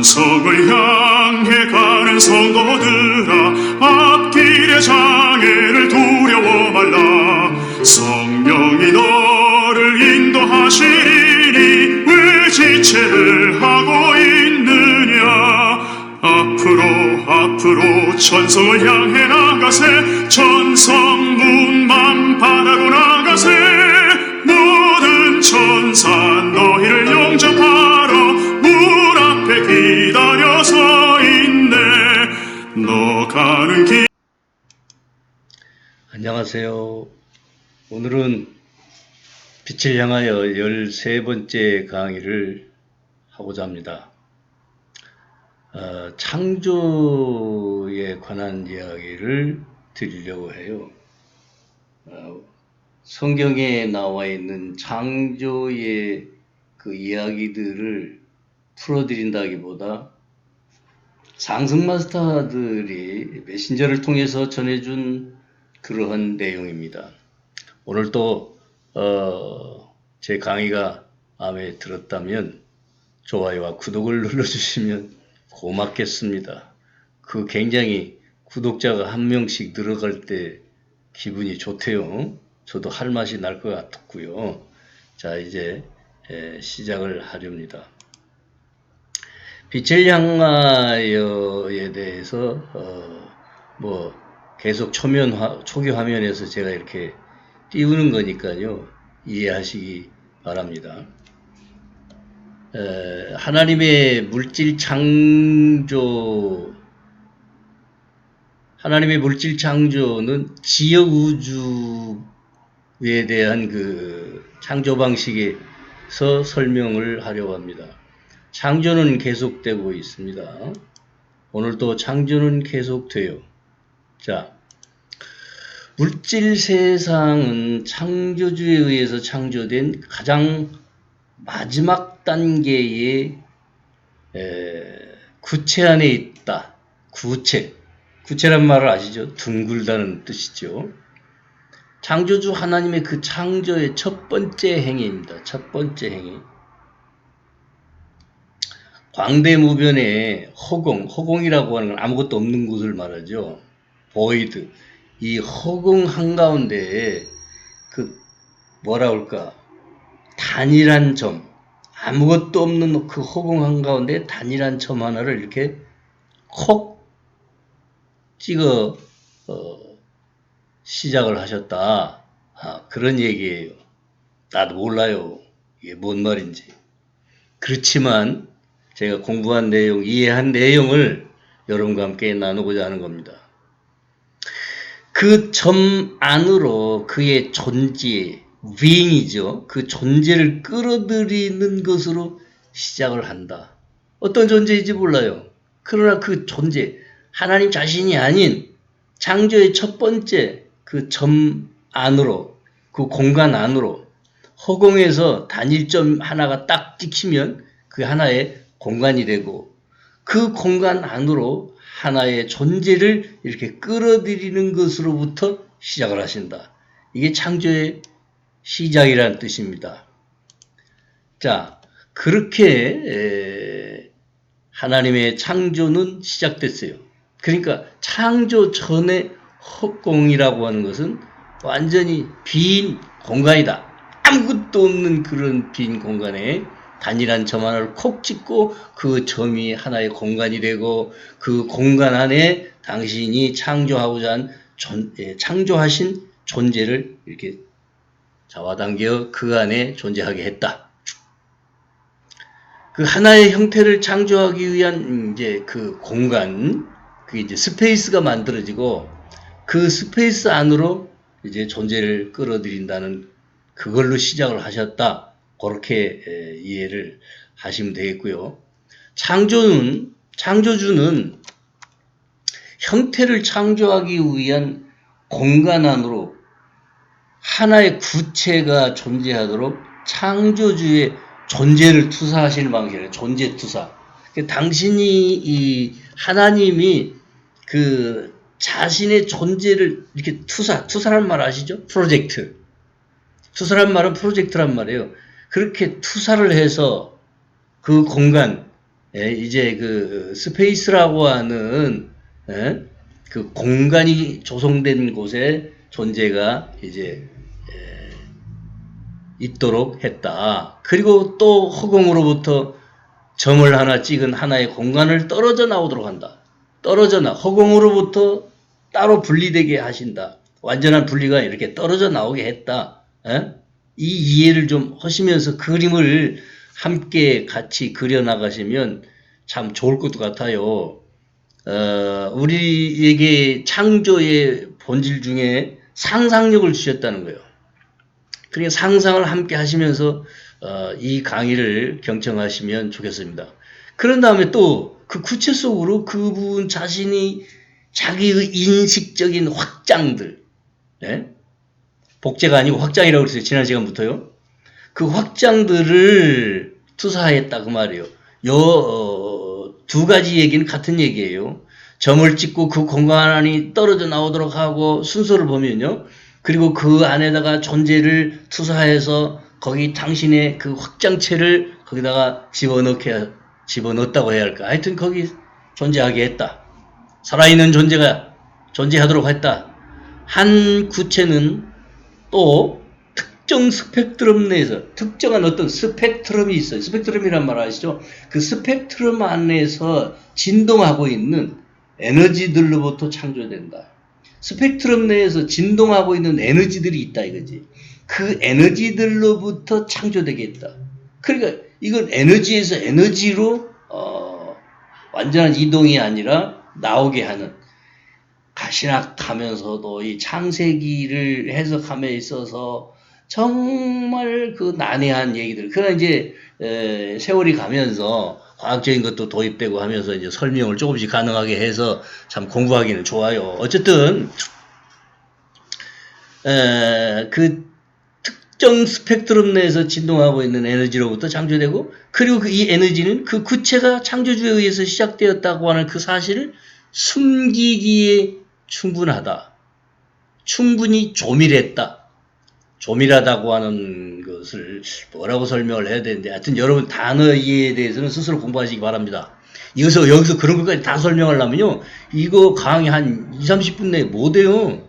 천성을 향해 가는 성도들아, 앞길의 장애를 두려워 말라. 성령이 너를 인도하시리니 왜 지체를 하고 있느냐. 앞으로 천성을 향해 나가세. 천성문만 바라고 나가세. 모든 천사 너희를 영접하러 문 앞에 기다려 서 있네. 너 가는 길. 안녕하세요. 오늘은 빛을 향하여 13번째 강의를 하고자 합니다. 창조에 관한 이야기를 드리려고 해요. 성경에 나와 있는 창조의 그 이야기들을 풀어드린다기보다 상승 마스터들이 메신저를 통해서 전해준 그러한 내용입니다. 오늘 또 제 강의가 마음에 들었다면 좋아요와 구독을 눌러주시면 고맙겠습니다. 그 굉장히 구독자가 한 명씩 늘어갈 때 기분이 좋대요. 저도 할 맛이 날 것 같고요. 자, 이제 시작을 하렵니다. 빛을 향하여에 대해서 계속 초기 화면에서 제가 이렇게 띄우는 거니까요, 이해하시기 바랍니다. 하나님의 물질 창조는 지역 우주에 대한 그 창조 방식에서 설명을 하려고 합니다. 창조는 계속되고 있습니다. 오늘도 창조는 계속돼요. 자, 물질 세상은 창조주에 의해서 창조된 가장 마지막 단계의 구체 안에 있다. 구체란 말을 아시죠? 둥글다는 뜻이죠. 창조주 하나님의 그 창조의 첫 번째 행위입니다. 첫 번째 행위. 광대무변의 허공이라고 하는 건 아무것도 없는 곳을 말하죠. void. 이 허공 한가운데에 단일한 점, 아무것도 없는 그 허공 한가운데 단일한 점 하나를 이렇게 콕 찍어 시작을 하셨다. 그런 얘기예요. 나도 몰라요. 이게 뭔 말인지. 그렇지만 제가 공부한 내용, 이해한 내용을 여러분과 함께 나누고자 하는 겁니다. 그 점 안으로 그의 존재, being이죠. 그 존재를 끌어들이는 것으로 시작을 한다. 어떤 존재인지 몰라요. 그러나 그 존재, 하나님 자신이 아닌 창조의 첫 번째 그 점 안으로, 그 공간 안으로, 허공에서 단일점 하나가 딱 찍히면 그 하나의 공간이 되고, 그 공간 안으로 하나의 존재를 이렇게 끌어들이는 것으로부터 시작을 하신다. 이게 창조의 시작이라는 뜻입니다. 자, 그렇게 하나님의 창조는 시작됐어요. 그러니까 창조 전의 허공이라고 하는 것은 완전히 빈 공간이다. 아무것도 없는 그런 빈 공간에 단일한 점 하나를 콕 찍고 그 점이 하나의 공간이 되고, 그 공간 안에 당신이 창조하신 존재를 이렇게 잡아당겨 그 안에 존재하게 했다. 그 하나의 형태를 창조하기 위한 이제 그 공간, 그 이제 스페이스가 만들어지고, 그 스페이스 안으로 이제 존재를 끌어들인다는 그걸로 시작을 하셨다. 그렇게 이해를 하시면 되겠고요. 창조주는 형태를 창조하기 위한 공간 안으로 하나의 구체가 존재하도록 창조주의 존재를 투사하시는 방식이에요. 존재 투사. 당신이 하나님이 그 자신의 존재를 이렇게 투사란 말 아시죠? 프로젝트. 투사란 말은 프로젝트란 말이에요. 그렇게 투사를 해서 그 공간, 이제 그 스페이스라고 하는 그 공간이 조성된 곳에 존재가 이제 있도록 했다. 그리고 또 허공으로부터 점을 하나 찍은 하나의 공간을 떨어져 나오도록 한다. 허공으로부터 따로 분리되게 하신다. 완전한 분리가 이렇게 떨어져 나오게 했다. 이 이해를 좀 하시면서 그림을 함께 같이 그려나가시면 참 좋을 것 같아요. 우리에게 창조의 본질 중에 상상력을 주셨다는 거예요. 그러니까 상상을 함께 하시면서 이 강의를 경청하시면 좋겠습니다. 그런 다음에 또 그 구체 속으로 그분 자신이 자기의 인식적인 확장들, 복제가 아니고 확장이라고 그랬어요. 지난 시간부터요. 그 확장들을 투사했다 그 말이에요. 두 가지 얘기는 같은 얘기예요. 점을 찍고 그 공간이 떨어져 나오도록 하고 순서를 보면요. 그리고 그 안에다가 존재를 투사해서 거기 당신의 그 확장체를 거기다가 집어넣었다고 해야 할까. 하여튼 거기 존재하게 했다. 살아있는 존재가 존재하도록 했다. 한 구체는 또 특정 스펙트럼 내에서 특정한 어떤 스펙트럼이 있어요. 스펙트럼이란 말 아시죠? 그 스펙트럼 안에서 진동하고 있는 에너지들로부터 창조된다. 스펙트럼 내에서 진동하고 있는 에너지들이 있다 이거지. 그 에너지들로부터 창조되겠다. 그러니까 이건 에너지에서 에너지로 완전한 이동이 아니라 나오게 하는, 가시락하면서도 이 창세기를 해석함에 있어서 정말 그 난해한 얘기들. 그러나 이제 세월이 가면서 과학적인 것도 도입되고 하면서 이제 설명을 조금씩 가능하게 해서 참 공부하기는 좋아요. 어쨌든 그 특정 스펙트럼 내에서 진동하고 있는 에너지로부터 창조되고, 그리고 이 에너지는 그 구체가 창조주에 의해서 시작되었다고 하는 그 사실을 숨기기에 충분하다. 충분히 조밀했다. 조밀하다고 하는 것을 뭐라고 설명을 해야 되는데, 하여튼 여러분 단어 이해에 대해서는 스스로 공부하시기 바랍니다. 여기서 그런 것까지 다 설명하려면요, 이거 강의 한 20-30분 내에 못 해요.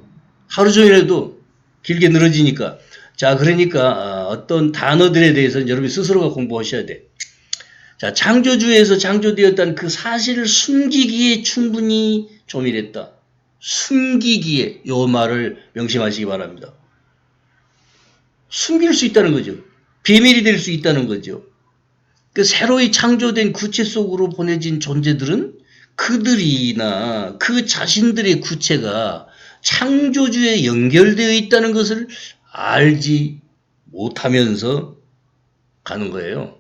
하루 종일 해도 길게 늘어지니까. 자, 그러니까 어떤 단어들에 대해서는 여러분이 스스로가 공부하셔야 돼. 자, 창조주에서 창조되었다는 그 사실을 숨기기에 충분히 조밀했다. 숨기기에, 요 말을 명심하시기 바랍니다. 숨길 수 있다는 거죠. 비밀이 될 수 있다는 거죠. 그 새로이 창조된 구체 속으로 보내진 존재들은 그들이나 그 자신들의 구체가 창조주에 연결되어 있다는 것을 알지 못하면서 가는 거예요.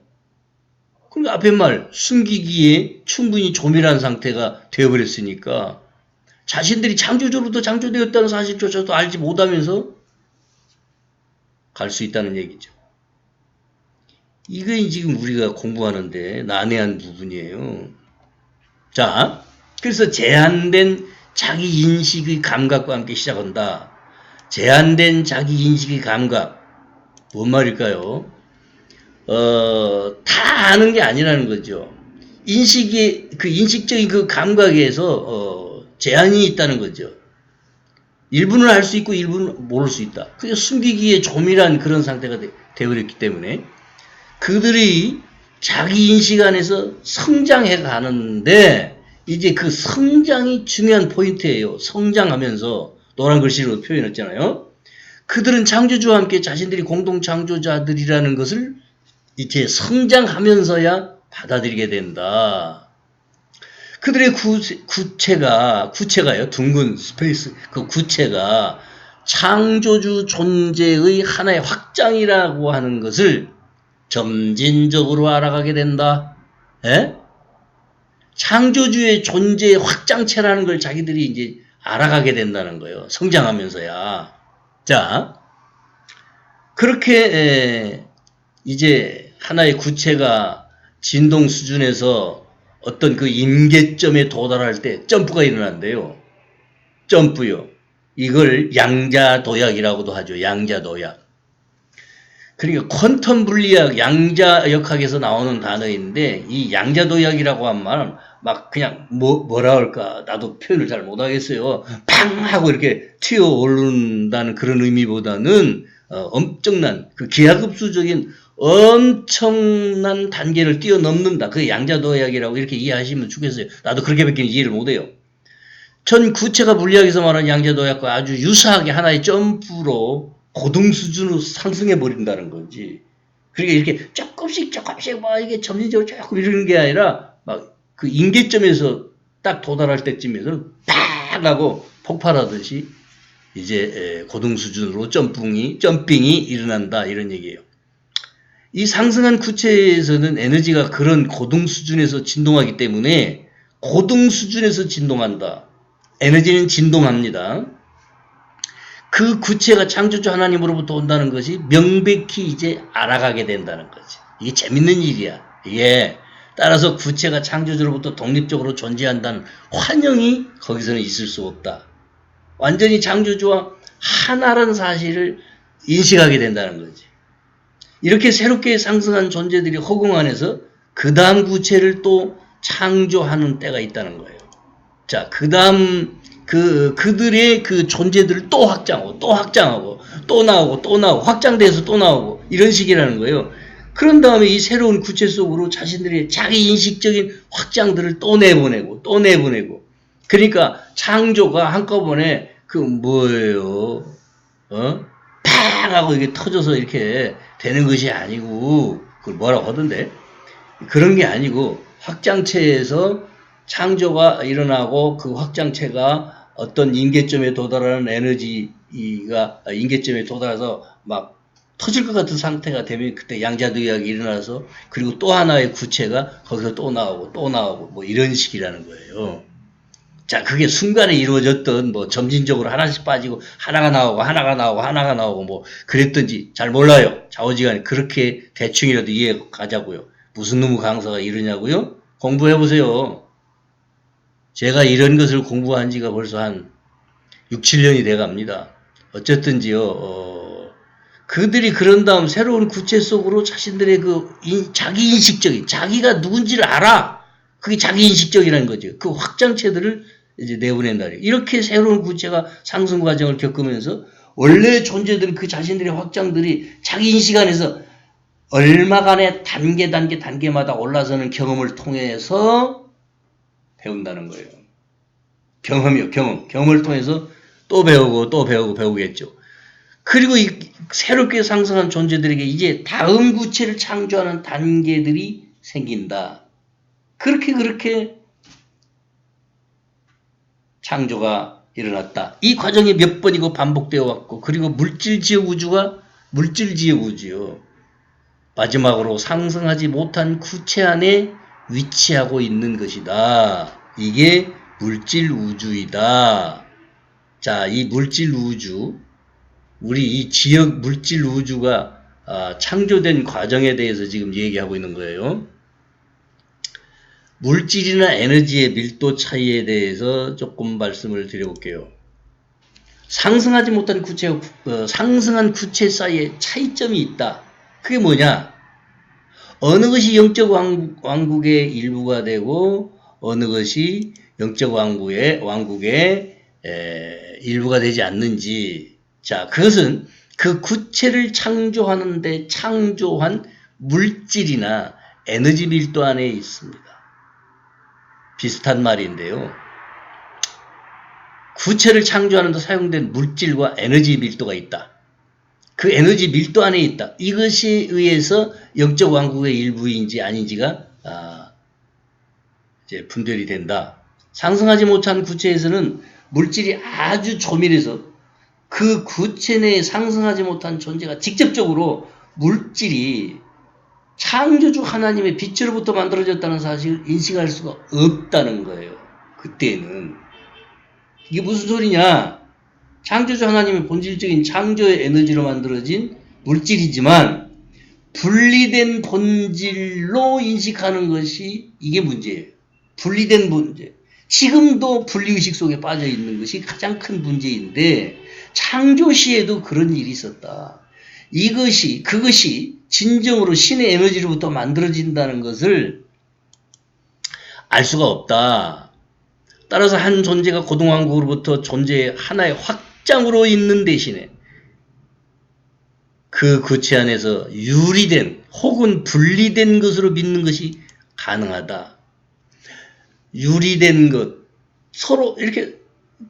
그러니까 앞에 말, 숨기기에 충분히 조밀한 상태가 되어버렸으니까 자신들이 창조주로부터 창조되었다는 사실조차도 알지 못하면서 갈 수 있다는 얘기죠. 이게 지금 우리가 공부하는데 난해한 부분이에요. 자, 그래서 제한된 자기 인식의 감각과 함께 시작한다. 제한된 자기 인식의 감각. 뭔 말일까요? 다 아는 게 아니라는 거죠. 인식적인 그 감각에서, 제한이 있다는 거죠. 일부는 알 수 있고 일부는 모를 수 있다. 그게 숨기기에 조밀한 그런 상태가 되어버렸기 때문에 그들이 자기 인식 안에서 성장해 가는데, 이제 그 성장이 중요한 포인트예요. 성장하면서 노란 글씨로 표현했잖아요. 그들은 창조주와 함께 자신들이 공동 창조자들이라는 것을 이제 성장하면서야 받아들이게 된다. 그들의 구체가요, 둥근 스페이스, 그 구체가 창조주 존재의 하나의 확장이라고 하는 것을 점진적으로 알아가게 된다. 창조주의 존재의 확장체라는 걸 자기들이 이제 알아가게 된다는 거예요. 성장하면서야. 자, 그렇게 이제 하나의 구체가 진동 수준에서 어떤 그 임계점에 도달할 때 점프가 일어난대요. 점프요. 이걸 양자도약이라고도 하죠. 양자도약. 그러니까 퀀텀 물리학 양자역학에서 나오는 단어인데 이 양자도약이라고 한 말은 막 그냥 뭐라 할까 나도 표현을 잘 못하겠어요. 팡 하고 이렇게 튀어 오른다는 그런 의미보다는 엄청난 그 기하급수적인 엄청난 단계를 뛰어넘는다. 그 양자도약이라고 이렇게 이해하시면 좋겠어요. 나도 그렇게밖에 이해를 못해요. 전 구체가 물리학에서 말하는 양자도약과 아주 유사하게 하나의 점프로 고등 수준으로 상승해 버린다는 거지. 그러니까 이렇게 조금씩 막 이게 점진적으로 조금 이러는 게 아니라 막 그 임계점에서 딱 도달할 때쯤에서 팍 하고 폭발하듯이 이제 고등 수준으로 점핑이 일어난다 이런 얘기예요. 이 상승한 구체에서는 에너지가 그런 고등 수준에서 진동하기 때문에 고등 수준에서 진동한다. 에너지는 진동합니다. 그 구체가 창조주 하나님으로부터 온다는 것이 명백히 이제 알아가게 된다는 거지. 이게 재밌는 일이야. 이게 따라서 구체가 창조주로부터 독립적으로 존재한다는 환영이 거기서는 있을 수 없다. 완전히 창조주와 하나라는 사실을 인식하게 된다는 거지. 이렇게 새롭게 상승한 존재들이 허공 안에서 그 다음 구체를 또 창조하는 때가 있다는 거예요. 자, 그 다음 그들의 그 존재들을 또 확장하고 또 나오고 확장돼서 또 나오고 이런 식이라는 거예요. 그런 다음에 이 새로운 구체 속으로 자신들의 자기 인식적인 확장들을 또 내보내고 그러니까 창조가 한꺼번에 그 뭐예요? 팡 하고 이게 터져서 이렇게 되는 것이 아니고 그걸 뭐라고 하던데? 그런 게 아니고 확장체에서 창조가 일어나고 그 확장체가 어떤 임계점에 도달하는 에너지가 임계점에 도달해서 막 터질 것 같은 상태가 되면 그때 양자도약이 일어나서 그리고 또 하나의 구체가 거기서 또 나오고 뭐 이런 식이라는 거예요. 자, 그게 순간에 이루어졌던 뭐 점진적으로 하나씩 빠지고 하나가 나오고 뭐 그랬던지 잘 몰라요. 좌우지간에 그렇게 대충이라도 이해가자고요. 무슨 놈의 강사가 이러냐고요? 공부해보세요. 제가 이런 것을 공부한 지가 벌써 한 6, 7년이 돼 갑니다. 어쨌든지요, 그들이 그런 다음 새로운 구체 속으로 자신들의 그 자기 인식적인, 자기가 누군지를 알아. 그게 자기 인식적이라는 거죠. 그 확장체들을 이제 내보낸다. 이렇게 새로운 구체가 상승 과정을 겪으면서 원래 존재들 그 자신들의 확장들이 자기 인식 안에서 얼마간의 단계마다 올라서는 경험을 통해서 배운다는 거예요. 경험이요, 경험을 통해서 또 배우겠죠. 그리고 이 새롭게 상승한 존재들에게 이제 다음 구체를 창조하는 단계들이 생긴다. 그렇게 창조가 일어났다. 이 과정이 몇 번이고 반복되어 왔고, 그리고 물질지역 우주가 물질지역 우주요. 마지막으로 상승하지 못한 구체 안에 위치하고 있는 것이다. 이게 물질 우주이다. 자, 이 물질 우주, 우리 이 지역 물질 우주가 창조된 과정에 대해서 지금 얘기하고 있는 거예요. 물질이나 에너지의 밀도 차이에 대해서 조금 말씀을 드려볼게요. 상승하지 못한 구체와 상승한 구체 사이에 차이점이 있다. 그게 뭐냐? 어느 것이 영적 왕국의 일부가 되고 어느 것이 영적 왕국의 일부가 되지 않는지. 자, 그것은 그 구체를 창조하는데 창조한 물질이나 에너지 밀도 안에 있습니다. 비슷한 말인데요. 구체를 창조하는 데 사용된 물질과 에너지 밀도가 있다. 그 에너지 밀도 안에 있다. 이것에 의해서 영적 왕국의 일부인지 아닌지가 이제 분별이 된다. 상승하지 못한 구체에서는 물질이 아주 조밀해서 그 구체 내에 상승하지 못한 존재가 직접적으로 물질이 창조주 하나님의 빛으로부터 만들어졌다는 사실을 인식할 수가 없다는 거예요. 그때는. 이게 무슨 소리냐? 창조주 하나님의 본질적인 창조의 에너지로 만들어진 물질이지만 분리된 본질로 인식하는 것이 이게 문제예요. 분리된 문제. 지금도 분리의식 속에 빠져 있는 것이 가장 큰 문제인데 창조 시에도 그런 일이 있었다. 그것이 진정으로 신의 에너지로부터 만들어진다는 것을 알 수가 없다. 따라서 한 존재가 고등왕국으로부터 존재의 하나의 확장으로 있는 대신에 그 구체 안에서 유리된 혹은 분리된 것으로 믿는 것이 가능하다. 유리된 것, 서로 이렇게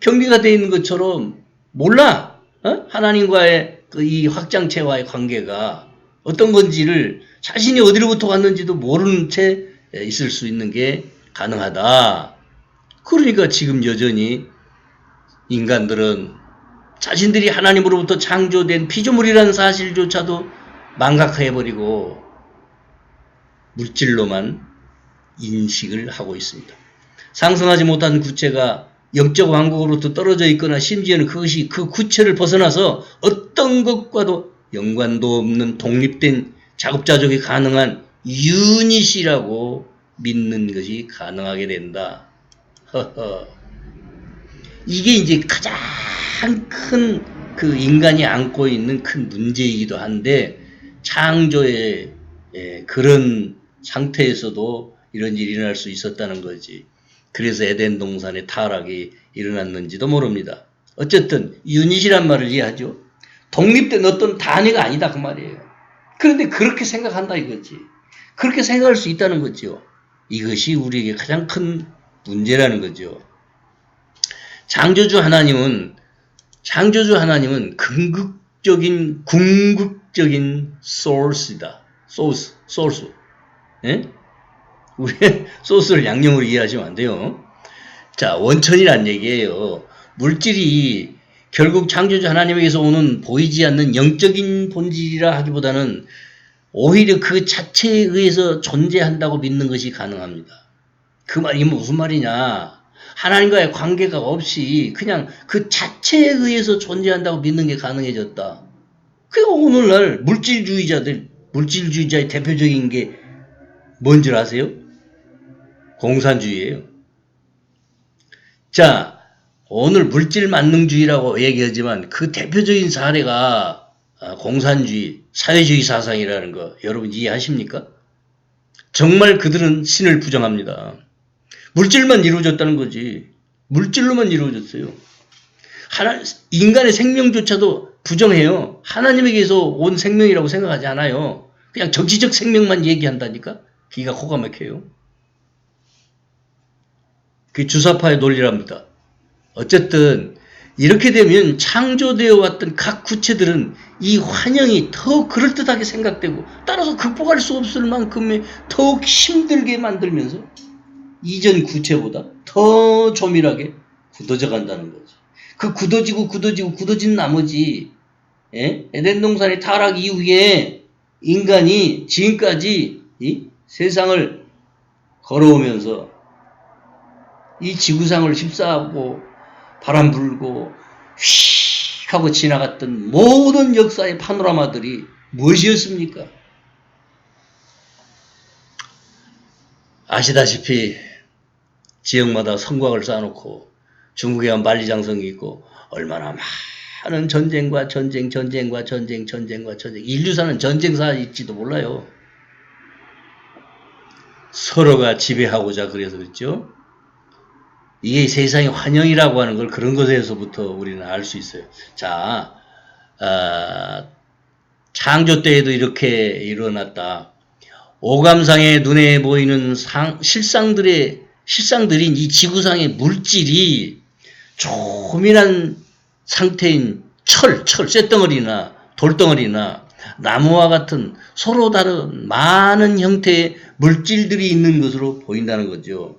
경계가 되어 있는 것처럼 몰라. 하나님과의 이 확장체와의 관계가 어떤 건지를 자신이 어디로부터 왔는지도 모르는 채 있을 수 있는 게 가능하다. 그러니까 지금 여전히 인간들은 자신들이 하나님으로부터 창조된 피조물이라는 사실조차도 망각해버리고 물질로만 인식을 하고 있습니다. 상승하지 못한 구체가 영적 왕국으로부터 떨어져 있거나 심지어는 그것이 그 구체를 벗어나서 어떤 것과도 연관도 없는 독립된 자급자족이 가능한 유닛이라고 믿는 것이 가능하게 된다. 이게 이제 가장 큰 그 인간이 안고 있는 큰 문제이기도 한데 창조의 그런 상태에서도 이런 일이 일어날 수 있었다는 거지. 그래서 에덴 동산의 타락이 일어났는지도 모릅니다. 어쨌든 유닛이란 말을 이해하죠. 독립된 어떤 단위가 아니다 그 말이에요. 그런데 그렇게 생각한다 이거지. 그렇게 생각할 수 있다는 거죠. 이것이 우리에게 가장 큰 문제라는 거죠. 창조주 하나님은 궁극적인 소스이다. 소스. 예? 우리 소스를 양념으로 이해하시면 안 돼요. 자, 원천이란 얘기예요. 물질이 결국 창조주 하나님에게서 오는 보이지 않는 영적인 본질이라 하기보다는 오히려 그 자체에 의해서 존재한다고 믿는 것이 가능합니다. 그 말이 무슨 말이냐? 하나님과의 관계가 없이 그냥 그 자체에 의해서 존재한다고 믿는 게 가능해졌다. 그리고 오늘날 물질주의자의 대표적인 게 뭔지 아세요? 공산주의예요. 자, 오늘 물질만능주의라고 얘기하지만 그 대표적인 사례가 공산주의, 사회주의 사상이라는 거 여러분 이해하십니까? 정말 그들은 신을 부정합니다. 물질만 이루어졌다는 거지. 물질로만 이루어졌어요. 인간의 생명조차도 부정해요. 하나님에게서 온 생명이라고 생각하지 않아요. 그냥 정치적 생명만 얘기한다니까? 기가 코가 막혀요. 그게 주사파의 논리랍니다. 어쨌든 이렇게 되면 창조되어 왔던 각 구체들은 이 환영이 더 그럴듯하게 생각되고 따라서 극복할 수 없을 만큼의 더욱 힘들게 만들면서 이전 구체보다 더 조밀하게 굳어져 간다는 거지. 그 굳어진 나머지 에덴 동산의 타락 이후에 인간이 지금까지 이 세상을 걸어오면서 이 지구상을 휩싸고 바람 불고 휘 하고 지나갔던 모든 역사의 파노라마들이 무엇이었습니까? 아시다시피 지역마다 성곽을 쌓아놓고 중국에 가면 만리장성이 있고 얼마나 많은 전쟁과 전쟁 인류사는 전쟁사일지도 몰라요. 서로가 지배하고자 그래서 그랬죠. 이게 세상의 환영이라고 하는 걸 그런 것에서부터 우리는 알 수 있어요. 자, 창조 때에도 이렇게 일어났다. 오감상의 눈에 보이는 실상들인 이 지구상의 물질이 조밀한 상태인 쇳덩어리나 돌덩어리나 나무와 같은 서로 다른 많은 형태의 물질들이 있는 것으로 보인다는 거죠.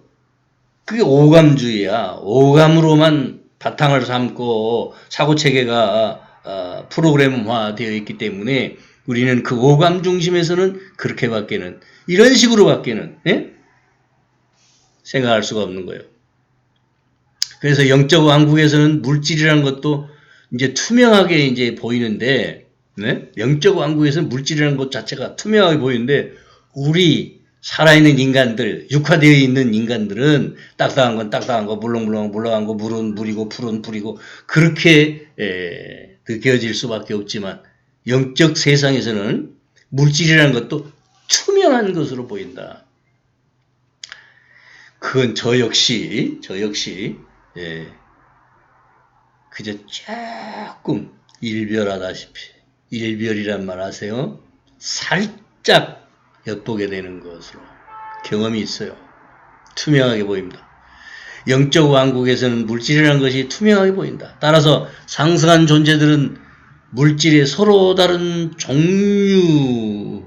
그게 오감주의야. 오감으로만 바탕을 삼고 사고체계가 프로그램화되어 있기 때문에 우리는 그 오감 중심에서는 그렇게밖에는 이런 식으로밖에는 생각할 수가 없는 거예요. 그래서 영적 왕국에서는 물질이라는 것도 이제 투명하게 이제 보이는데 영적 왕국에서는 물질이라는 것 자체가 투명하게 보이는데 우리 살아있는 인간들, 육화되어 있는 인간들은 딱딱한 건 딱딱한 거, 물렁물렁한 거, 물은 물이고 풀은 풀이고 그렇게 느껴질 수밖에 없지만 영적 세상에서는 물질이라는 것도 투명한 것으로 보인다. 그건 저 역시 예, 그저 조금 일별하다시피, 일별이란 말 아세요? 살짝 엿보게 되는 것으로 경험이 있어요. 투명하게 보입니다. 영적 왕국에서는 물질이라는 것이 투명하게 보인다. 따라서 상승한 존재들은 물질의 서로 다른 종류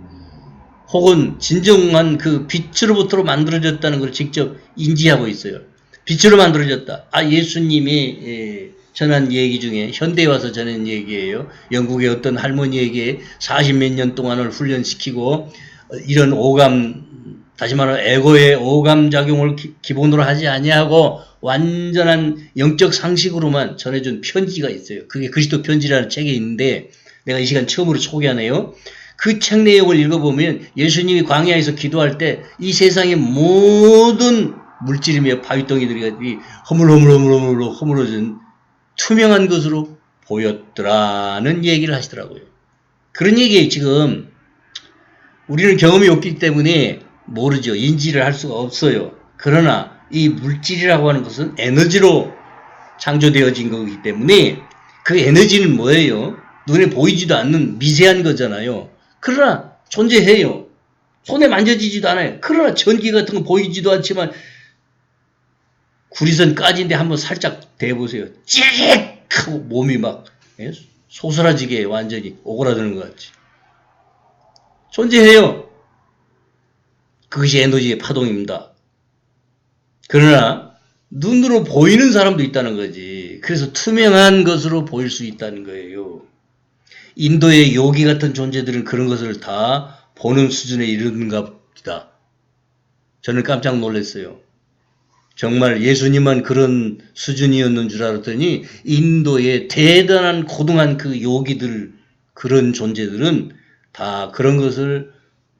혹은 진정한 그 빛으로부터 만들어졌다는 걸 직접 인지하고 있어요. 빛으로 만들어졌다. 예수님이 전한 얘기 중에 현대에 와서 전한 얘기예요. 영국의 어떤 할머니에게 40몇 년 동안을 훈련시키고 이런 오감, 다시 말하면 에고의 오감 작용을 기본으로 하지 아니하고 완전한 영적 상식으로만 전해준 편지가 있어요. 그게 그리스도 편지라는 책에 있는데 내가 이 시간 처음으로 소개하네요. 그 책 내용을 읽어보면 예수님이 광야에서 기도할 때 이 세상의 모든 물질이며 바위덩이들이 허물어진 투명한 것으로 보였더라는 얘기를 하시더라고요. 그런 얘기에 지금 우리는 경험이 없기 때문에 모르죠. 인지를 할 수가 없어요. 그러나 이 물질이라고 하는 것은 에너지로 창조되어진 거기 때문에 그 에너지는 뭐예요? 눈에 보이지도 않는 미세한 거잖아요. 그러나 존재해요. 손에 만져지지도 않아요. 그러나 전기 같은 거 보이지도 않지만 구리선 까진데 한번 살짝 대보세요. 찌익 하고 몸이 막 소스라지게 완전히 오그라드는 것 같지. 존재해요. 그것이 에너지의 파동입니다. 그러나 눈으로 보이는 사람도 있다는 거지. 그래서 투명한 것으로 보일 수 있다는 거예요. 인도의 요기 같은 존재들은 그런 것을 다 보는 수준에 이르는가 봅니다. 저는 깜짝 놀랐어요. 정말 예수님만 그런 수준이었는 줄 알았더니 인도의 대단한 고등한 그 요기들, 그런 존재들은 다 그런 것을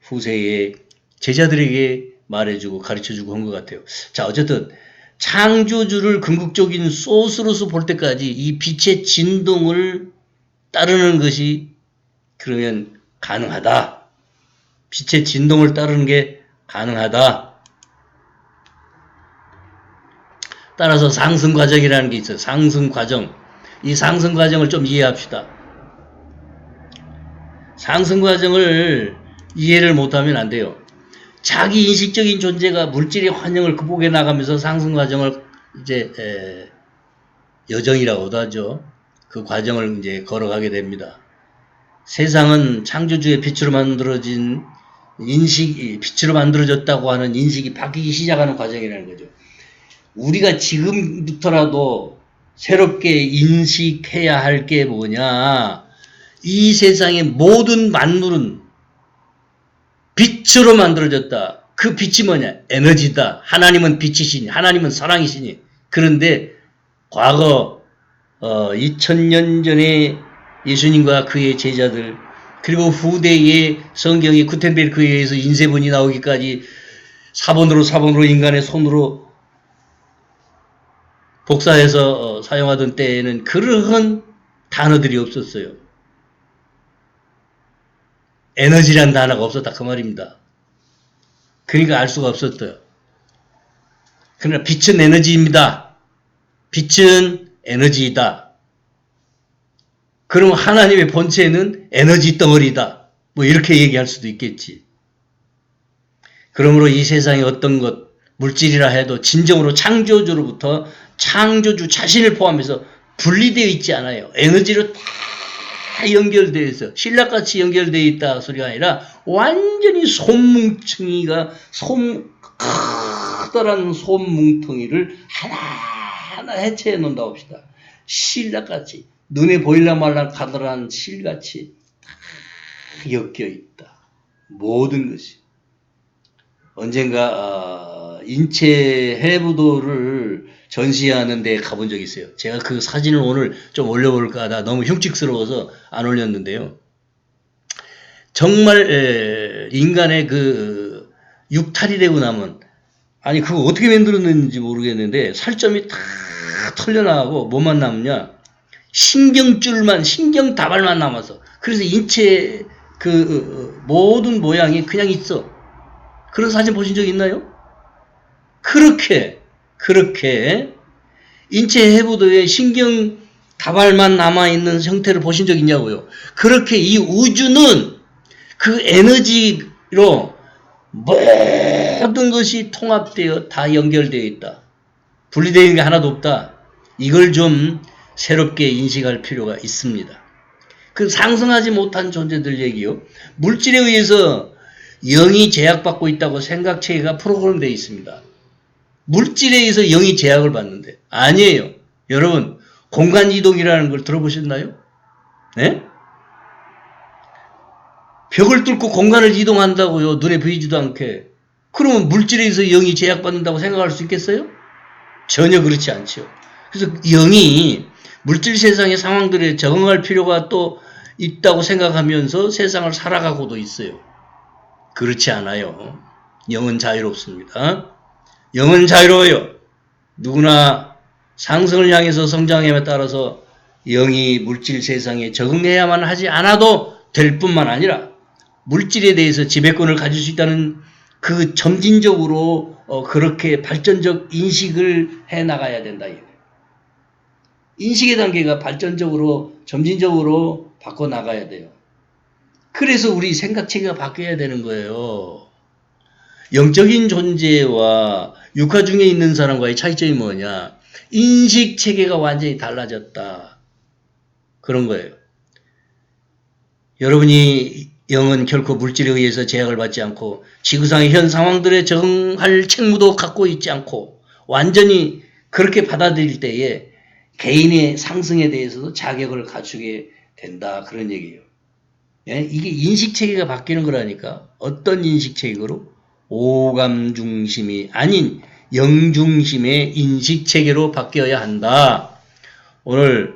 후세에 제자들에게 말해주고 가르쳐주고 한 것 같아요. 자, 어쨌든 창조주를 궁극적인 소스로서 볼 때까지 이 빛의 진동을 따르는 것이 그러면 가능하다. 빛의 진동을 따르는 게 가능하다. 따라서 상승 과정이라는 게 있어요. 상승 과정. 이 상승 과정을 좀 이해합시다. 상승 과정을 이해를 못하면 안 돼요. 자기 인식적인 존재가 물질의 환영을 극복해 나가면서 상승 과정을 이제 여정이라고도 하죠. 그 과정을 이제 걸어가게 됩니다. 세상은 창조주의 빛으로 만들어진 인식이, 빛으로 만들어졌다고 하는 인식이 바뀌기 시작하는 과정이라는 거죠. 우리가 지금부터라도 새롭게 인식해야 할 게 뭐냐. 이 세상의 모든 만물은 빛으로 만들어졌다. 그 빛이 뭐냐? 에너지다. 하나님은 빛이시니, 하나님은 사랑이시니. 그런데 과거 2000년 전에 예수님과 그의 제자들, 그리고 후대의 성경의 구텐베르크에 의해서 인쇄본이 나오기까지 사본으로 인간의 손으로 복사해서 사용하던 때에는 그러한 단어들이 없었어요. 에너지란 단어가 없었다 그 말입니다. 그러니까 알 수가 없었어요. 그러나 빛은 에너지입니다. 빛은 에너지이다. 그럼 하나님의 본체는 에너지 덩어리다. 뭐 이렇게 얘기할 수도 있겠지. 그러므로 이 세상에 어떤 것, 물질이라 해도 진정으로 창조주로부터 창조주 자신을 포함해서 분리되어 있지 않아요. 에너지로 다 연결되어 있어. 신라같이 연결되어 있다 소리가 아니라 완전히 솜뭉텅이가 커다란 솜뭉텅이를 하나하나 해체해 놓는다고 합시다. 신라같이 눈에 보일라 말라 가느란 실같이 다 엮여 있다. 모든 것이. 언젠가 인체 해부도를 전시하는 데 가본 적이 있어요. 제가 그 사진을 오늘 좀 올려볼까 하다 너무 흉측스러워서 안 올렸는데요. 정말 인간의 그 육탈이 되고 나면, 아니 그거 어떻게 만들었는지 모르겠는데 살점이 다 털려나가고 뭐만 남냐, 신경줄만, 신경다발만 남아서. 그래서 인체 모든 모양이 그냥 있어. 그런 사진 보신 적 있나요? 그렇게 인체 해부도에 신경다발만 남아있는 형태를 보신 적 있냐고요. 그렇게 이 우주는 그 에너지로 모든 것이 통합되어 다 연결되어 있다. 분리되어 있는 게 하나도 없다. 이걸 좀 새롭게 인식할 필요가 있습니다. 그 상승하지 못한 존재들 얘기요. 물질에 의해서 영이 제약받고 있다고 생각체계가 프로그램되어 있습니다. 물질에 의해서 영이 제약을 받는데 아니에요. 여러분 공간 이동이라는 걸 들어보셨나요? 네? 벽을 뚫고 공간을 이동한다고요. 눈에 보이지도 않게. 그러면 물질에 의해서 영이 제약받는다고 생각할 수 있겠어요? 전혀 그렇지 않죠. 그래서 영이 물질 세상의 상황들에 적응할 필요가 또 있다고 생각하면서 세상을 살아가고도 있어요. 그렇지 않아요. 영은 자유롭습니다. 영은 자유로워요. 누구나 상승을 향해서 성장함에 따라서 영이 물질 세상에 적응해야만 하지 않아도 될 뿐만 아니라 물질에 대해서 지배권을 가질 수 있다는 그 점진적으로 그렇게 발전적 인식을 해나가야 된다. 인식의 단계가 발전적으로 점진적으로 바꿔나가야 돼요. 그래서 우리 생각체계가 바뀌어야 되는 거예요. 영적인 존재와 육화 중에 있는 사람과의 차이점이 뭐냐? 인식체계가 완전히 달라졌다. 그런 거예요. 여러분이 영은 결코 물질에 의해서 제약을 받지 않고 지구상의 현 상황들에 적응할 책무도 갖고 있지 않고 완전히 그렇게 받아들일 때에 개인의 상승에 대해서도 자격을 갖추게 된다. 그런 얘기예요. 예? 이게 인식체계가 바뀌는 거라니까. 어떤 인식체계로? 오감 중심이 아닌 영 중심의 인식체계로 바뀌어야 한다. 오늘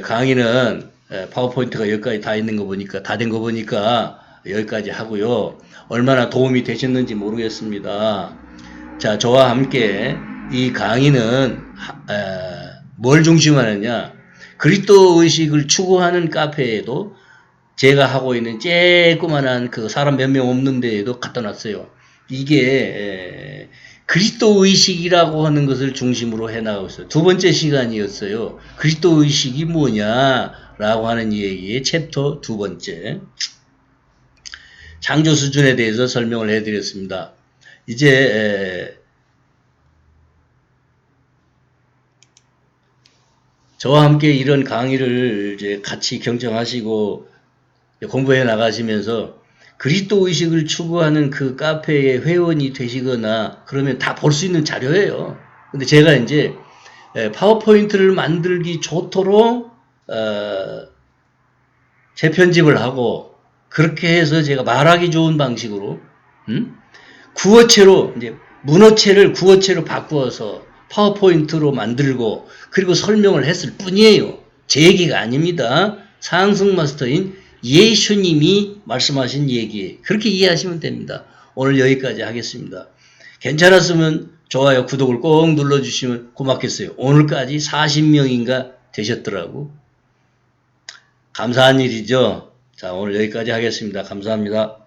강의는 파워포인트가 여기까지 다 있는 거 보니까 다 된 거 보니까 여기까지 하고요. 얼마나 도움이 되셨는지 모르겠습니다. 자, 저와 함께 이 강의는 뭘 중심하느냐? 그리스도 의식을 추구하는 카페에도 제가 하고 있는 쬐끄만한 그 사람 몇 명 없는 데에도 갖다 놨어요. 이게 그리스도 의식이라고 하는 것을 중심으로 해나가고 있어요. 두 번째 시간이었어요. 그리스도 의식이 뭐냐라고 하는 얘기의 챕터 두 번째. 창조 수준에 대해서 설명을 해드렸습니다. 이제 저와 함께 이런 강의를 이제 같이 경청하시고 공부해 나가시면서 그리스도 의식을 추구하는 그 카페의 회원이 되시거나 그러면 다 볼 수 있는 자료예요. 근데 제가 이제 파워포인트를 만들기 좋도록 재편집을 하고 그렇게 해서 제가 말하기 좋은 방식으로 구어체로 이제 문어체를 구어체로 바꾸어서 파워포인트로 만들고 그리고 설명을 했을 뿐이에요. 제 얘기가 아닙니다. 상승 마스터인 예수님이 말씀하신 얘기 그렇게 이해하시면 됩니다. 오늘 여기까지 하겠습니다. 괜찮았으면 좋아요, 구독을 꼭 눌러주시면 고맙겠어요. 오늘까지 40명인가 되셨더라고. 감사한 일이죠. 자, 오늘 여기까지 하겠습니다. 감사합니다.